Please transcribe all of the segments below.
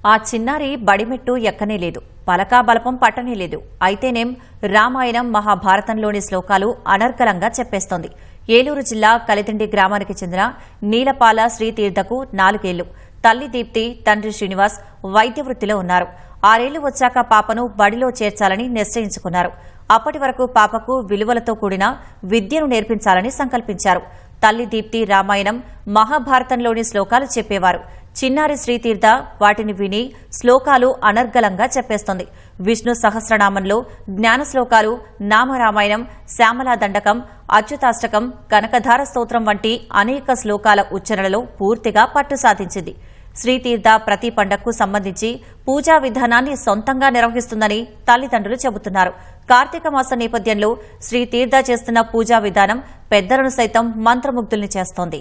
ఆ చిన్నారి బడిమెట్టు ఎక్కనే లేదు, పలకా బలపం పట్టనే లేదు. అయితేనేం రామాయణం మహాభారతంలోని శ్లోకాలు అనర్గళంగా చెప్పేస్తోంది. ఏలూరు జిల్లా కలితిండి గ్రామానికి చెందిన నీలపాల శ్రీతీర్థకు 4 ఏళ్లు. తల్లి దీప్తి, తండ్రి శ్రీనివాస్ వైద్య వృత్తిలో ఉన్నారు. 6 ఏళ్లు వచ్చాక పాపను బడిలో చేర్చాలని నిశ్చయించుకున్నారు. అప్పటి వరకు పాపకు విలువలతో కూడిన విద్యను నేర్పించాలని సంకల్పించారు. తల్లి దీప్తి రామాయణం మహాభారతంలోని శ్లోకాలు చెప్పేవారు. చిన్నారి శ్రీతీర్థ వాటిని విని శ్లోకాలు అనర్గళంగా చెప్పేస్తోంది. విష్ణు సహస్రనామంలో జ్ఞాన శ్లోకాలు, నామరామాయణం, శ్యామలా దండకం, అచ్యుతాష్టకం, కనకధార స్తోత్రం వంటి అనేక శ్లోకాల ఉచ్చారణలో పూర్తిగా పట్టు సాధించింది. శ్రీతీర్థ ప్రతి పండగకు సంబంధించి పూజా విధానాన్ని సొంతంగా నిర్వహిస్తుందని తల్లిదండ్రులు చెబుతున్నారు. కార్తీక మాస నేపథ్యంలో శ్రీతీర్థ చేస్తున్న పూజా విధానం పెద్దలను సైతం మంత్రముగ్ధుల్ని చేస్తోంది.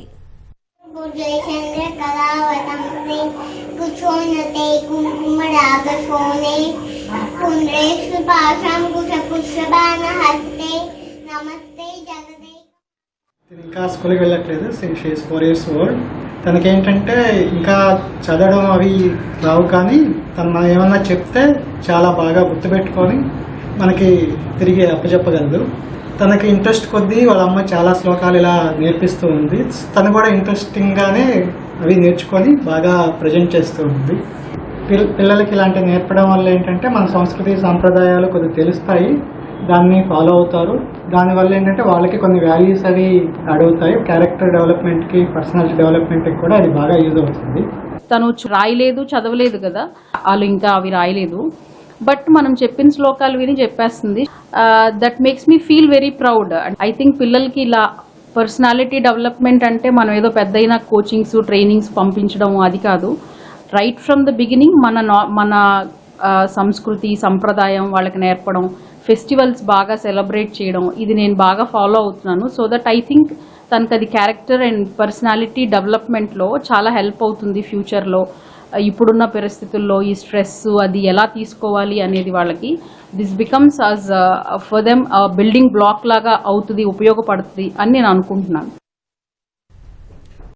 ఇంకా స్కూల్కి వెళ్ళట్లేదు. She is 4 years old. తనకేంటంటే ఇంకా చదవడం అవి రావు, కానీ తను మనం ఏమన్నా చెప్తే చాలా బాగా గుర్తుపెట్టుకొని మనకి తిరిగి అప్పచెప్పగలదు. తనకి ఇంట్రెస్ట్ కొద్దీ వాళ్ళ అమ్మ చాలా శ్లోకాలు ఇలా నేర్పిస్తూ ఉంది. తను కూడా ఇంట్రెస్టింగ్గానే అవి నేర్చుకొని బాగా ప్రజెంట్ చేస్తూ ఉంది. పిల్లలకి ఇలాంటి నేర్పడం వల్ల ఏంటంటే మన సంస్కృతి సాంప్రదాయాలు కొద్దిగా తెలుస్తాయి, దాన్ని ఫాలో అవుతారు. దానివల్ల ఏంటంటే వాళ్ళకి కొన్ని వాల్యూస్ అవి అడుగుతాయి. క్యారెక్టర్ డెవలప్మెంట్కి, పర్సనాలిటీ డెవలప్మెంట్కి కూడా అది బాగా యూజ్ అవుతుంది. తను రాయలేదు, చదవలేదు కదా, వాళ్ళు ఇంకా అవి రాయలేదు. బట్ మనం చెప్పిన శ్లోకాలు విని చెప్పేస్తుంది. That makes me feel very proud. I think పిల్లలకి ఇలా పర్సనాలిటీ డెవలప్మెంట్ అంటే మనం ఏదో పెద్దయిన కోచింగ్స్, ట్రైనింగ్స్ పంపించడం అది కాదు. రైట్ ఫ్రమ్ ద బిగినింగ్ మన సంస్కృతి సంప్రదాయం వాళ్ళకి నేర్పడం, ఫెస్టివల్స్ బాగా సెలబ్రేట్ చేయడం, ఇది నేను బాగా ఫాలో అవుతున్నాను. సో దట్ ఐ థింక్ తనకు అది క్యారెక్టర్ అండ్ పర్సనాలిటీ డెవలప్మెంట్లో చాలా హెల్ప్ అవుతుంది ఫ్యూచర్లో. ఇప్పుడున్న పరిస్థితుల్లో ఈ స్ట్రెస్ అది ఎలా తీసుకోవాలి అనేది వాళ్ళకి this becomes as for them building block లాగా అవుతుంది, ఉపయోగపడుతుంది అని నేను అనుకుంటున్నాను.